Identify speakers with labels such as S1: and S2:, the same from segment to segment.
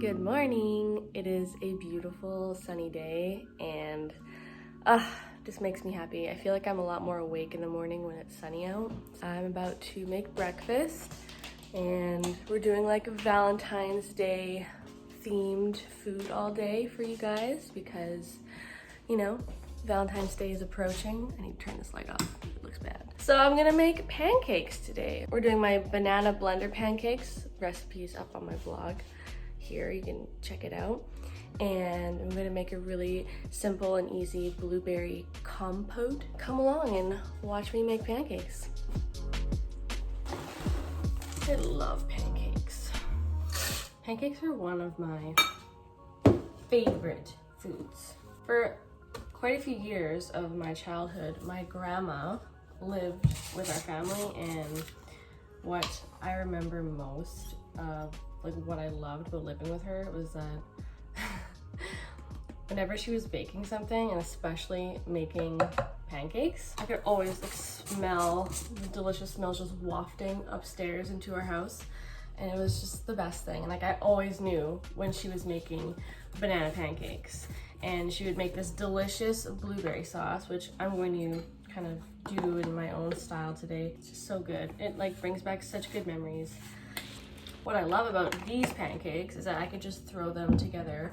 S1: Good morning. It is a beautiful sunny day and just makes me happy. I feel like I'm a lot more awake in the morning when it's sunny out. I'm about to make breakfast and we're doing like a Valentine's Day themed food all day for you guys because, you know, Valentine's Day is approaching. I need to turn this light off. It looks bad. So I'm gonna make pancakes today. We're doing my banana blender pancakes. Recipes up on my blog. Here, you can check it out. And I'm gonna make a really simple and easy blueberry compote. Come along and watch me make pancakes. I love pancakes. Pancakes are one of my favorite foods. For quite a few years of my childhood, my grandma lived with our family, and what I remember most of like what I loved about living with her was that whenever she was baking something, and especially making pancakes, I could always like smell the delicious smells just wafting upstairs into our house, and it was just the best thing. And like I always knew when she was making banana pancakes, and she would make this delicious blueberry sauce, which I'm going to kind of do in my own style today. It's just so good. It like brings back such good memories. What I love about these pancakes is that I can just throw them together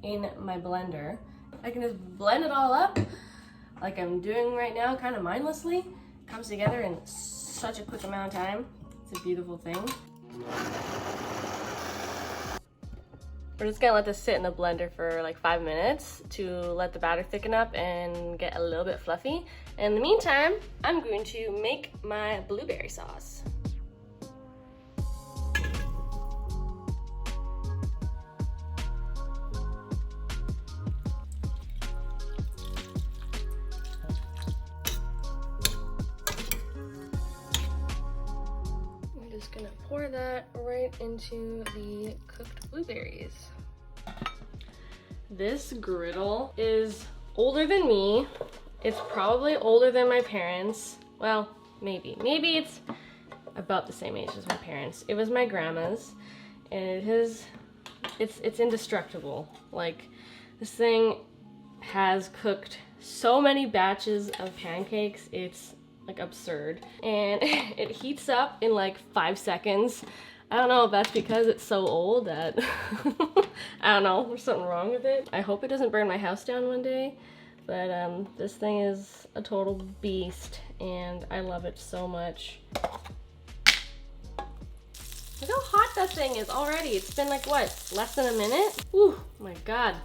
S1: in my blender. I can just blend it all up like I'm doing right now, kind of mindlessly. It comes together in such a quick amount of time. It's a beautiful thing. We're just gonna let this sit in the blender for like 5 minutes to let the batter thicken up and get a little bit fluffy. In the meantime, I'm going to make my blueberry sauce. I'm gonna pour that right into the cooked blueberries. This griddle is older than me. It's probably older than my parents. Well, maybe it's about the same age as my parents. It was my grandma's, and it's indestructible. Like, this thing has cooked so many batches of pancakes. It's like absurd, and it heats up in like 5 seconds. I don't know if that's because it's so old that I don't know, there's something wrong with it. I hope it doesn't burn my house down one day, but this thing is a total beast and I love it so much. Look how hot that thing is already. It's been like what, less than a minute? Ooh, my god.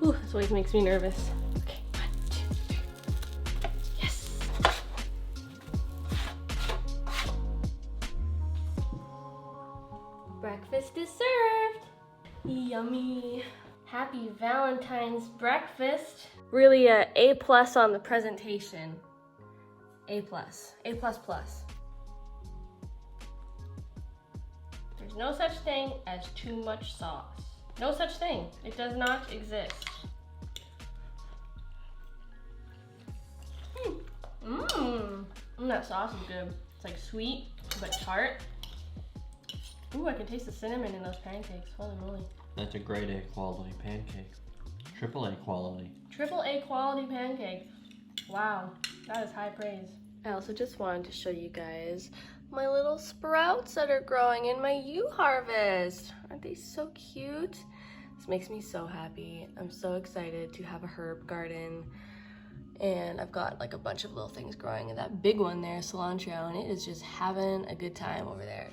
S1: Ooh, this always makes me nervous. Okay, 1, 2, 3. Yes! Breakfast is served! Yummy! Happy Valentine's breakfast! Really a A+ on the presentation. A+. A++. There's no such thing as too much sauce. No such thing. It does not exist. That sauce is good. It's like sweet, but tart. Ooh, I can taste the cinnamon in those pancakes. Holy moly.
S2: That's a grade A quality pancake. Triple A quality.
S1: Triple A quality pancake. Wow, that is high praise. I also just wanted to show you guys my little sprouts that are growing in my U-Harvest. Aren't they so cute? This makes me so happy. I'm so excited to have a herb garden. And I've got like a bunch of little things growing, and that big one there, cilantro, and it is just having a good time over there.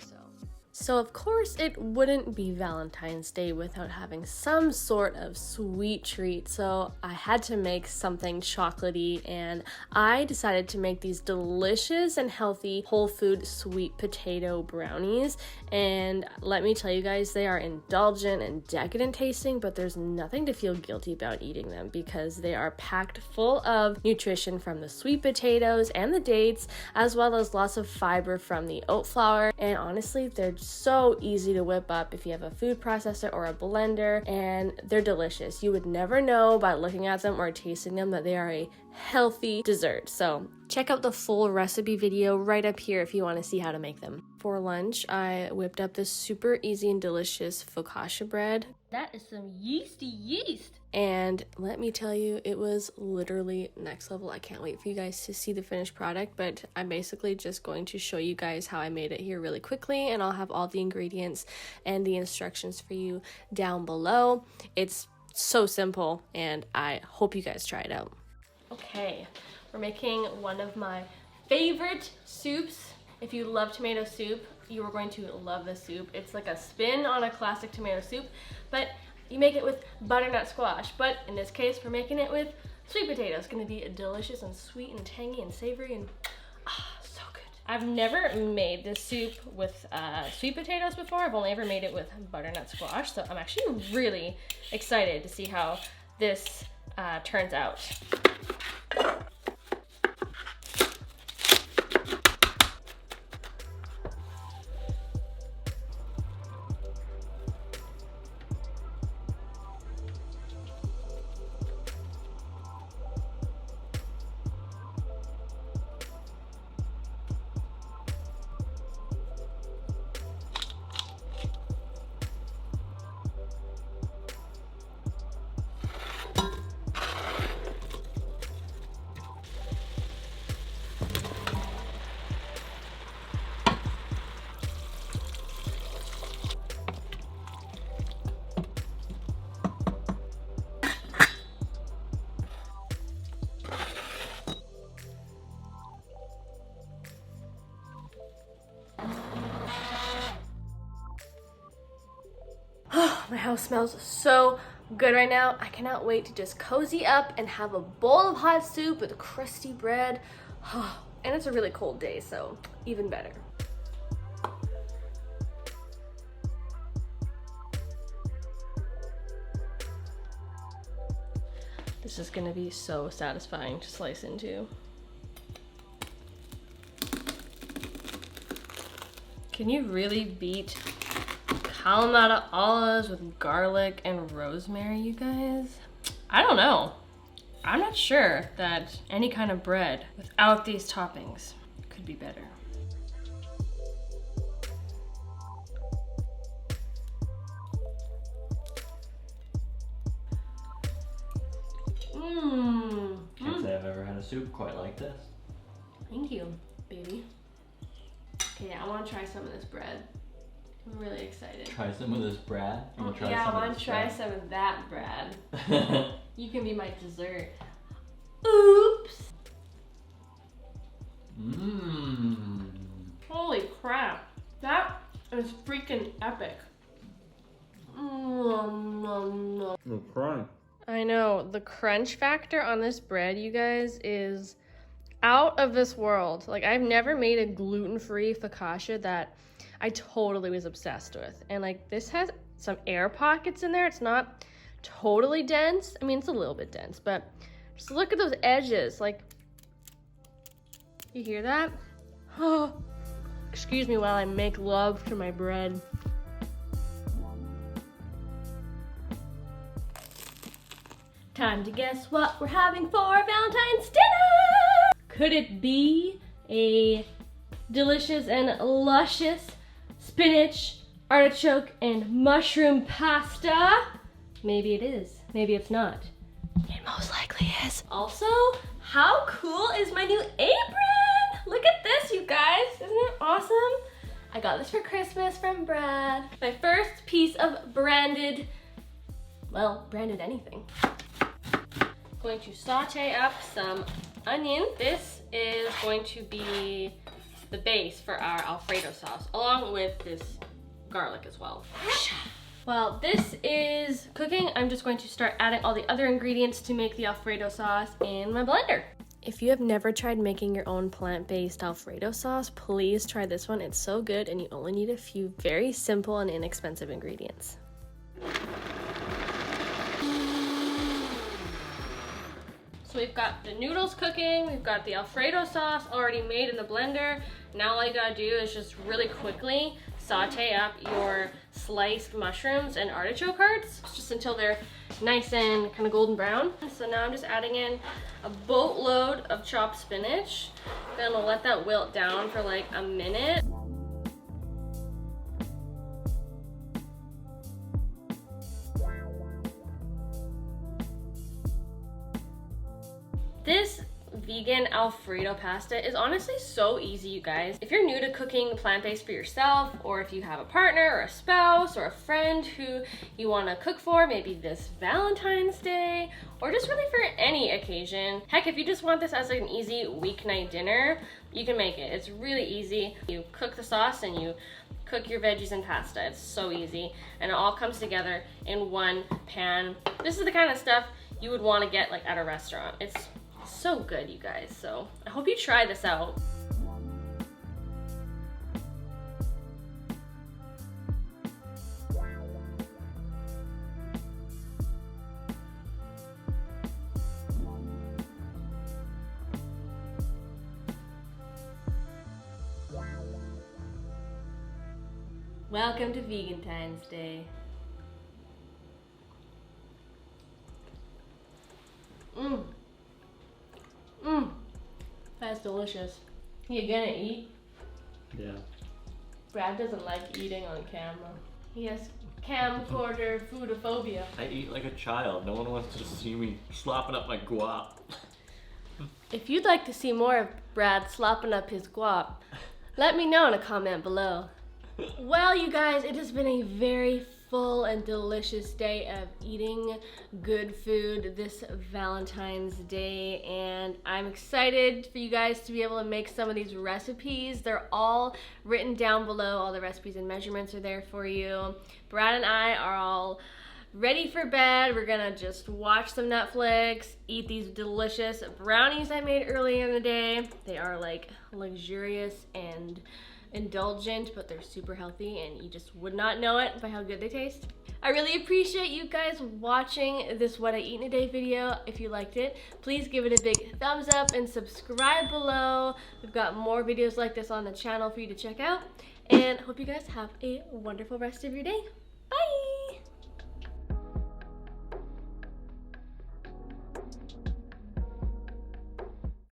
S1: So of course it wouldn't be Valentine's Day without having some sort of sweet treat, so I had to make something chocolatey, and I decided to make these delicious and healthy whole food sweet potato brownies. And let me tell you guys, they are indulgent and decadent tasting, but there's nothing to feel guilty about eating them because they are packed full of nutrition from the sweet potatoes and the dates, as well as lots of fiber from the oat flour. And honestly, they're so easy to whip up if you have a food processor or a blender, and they're delicious. You would never know by looking at them or tasting them that they are a healthy dessert. So Check out the full recipe video right up here if you want to see how to make them. For lunch, I whipped up this super easy and delicious foccacia bread. That is some yeasty yeast. And let me tell you, it was literally next level. I can't wait for you guys to see the finished product, but I'm basically just going to show you guys how I made it here really quickly, and I'll have all the ingredients and the instructions for you down below. It's so simple, and I hope you guys try it out. Okay, we're making one of my favorite soups. If you love tomato soup, you are going to love this soup. It's like a spin on a classic tomato soup, but you make it with butternut squash. But in this case, we're making it with sweet potatoes. It's gonna be delicious and sweet and tangy and savory and so good. I've never made this soup with sweet potatoes before. I've only ever made it with butternut squash. So I'm actually really excited to see how this turns out. My house smells so good right now. I cannot wait to just cozy up and have a bowl of hot soup with crusty bread. And it's a really cold day, so even better. This is gonna be so satisfying to slice into. Can you really beat Kalamata olives with garlic and rosemary, you guys? I don't know. I'm not sure that any kind of bread without these toppings could be better.
S2: Can't say I've ever had a soup quite like this.
S1: Thank you, baby. Okay, I want to try some of this bread. I'm really excited.
S2: Try some of this bread?
S1: I want to try some of that bread. You can be my dessert. Oops!
S2: Mmm.
S1: Holy crap. That is freaking epic.
S2: The crunch.
S1: I know, the crunch factor on this bread, you guys, is out of this world. Like, I've never made a gluten-free focaccia that I totally was obsessed with. And like, this has some air pockets in there. It's not totally dense. I mean, it's a little bit dense, but just look at those edges. Like, you hear that? Oh, excuse me while I make love to my bread. Time to guess what we're having for Valentine's dinner. Could it be a delicious and luscious spinach, artichoke, and mushroom pasta? Maybe it is. Maybe it's not. It most likely is. Also, how cool is my new apron? Look at this, you guys. Isn't it awesome? I got this for Christmas from Brad. My first piece of branded anything. Going to saute up some onion. This is going to be the base for our Alfredo sauce, along with this garlic as well. While this is cooking, I'm just going to start adding all the other ingredients to make the Alfredo sauce in my blender. If you have never tried making your own plant-based Alfredo sauce, please try this one. It's so good, and you only need a few very simple and inexpensive ingredients. So we've got the noodles cooking, we've got the Alfredo sauce already made in the blender. Now all you gotta do is just really quickly saute up your sliced mushrooms and artichoke hearts just until they're nice and kind of golden brown. So now I'm just adding in a boatload of chopped spinach. Then we'll let that wilt down for like a minute. This vegan alfredo pasta is honestly so easy, you guys. If you're new to cooking plant-based for yourself, or if you have a partner or a spouse or a friend who you want to cook for, maybe this Valentine's Day, or just really for any occasion. Heck, if you just want this as an easy weeknight dinner, you can make it. It's really easy. You cook the sauce and you cook your veggies and pasta. It's so easy, and it all comes together in one pan. This is the kind of stuff you would want to get like at a restaurant. It's so good, you guys. So I hope you try this out. Welcome to Valentine's Day. That's delicious. You gonna eat?
S2: Yeah.
S1: Brad doesn't like eating on camera. He has camcorder foodophobia.
S2: I eat like a child. No one wants to see me slopping up my guap.
S1: If you'd like to see more of Brad slopping up his guap, let me know in a comment below. Well, you guys, it has been a very full and delicious day of eating good food this Valentine's Day, and I'm excited for you guys to be able to make some of these recipes. They're all written down below. All the recipes and measurements are there for you. Brad and I are all ready for bed. We're gonna just watch some Netflix, eat these delicious brownies I made earlier in the day. They are like luxurious and indulgent, but they're super healthy, and you just would not know it by how good they taste. I really appreciate you guys watching this What I Eat in a Day video. If you liked it, please give it a big thumbs up and subscribe below. We've got more videos like this on the channel for you to check out, and hope you guys have a wonderful rest of your day.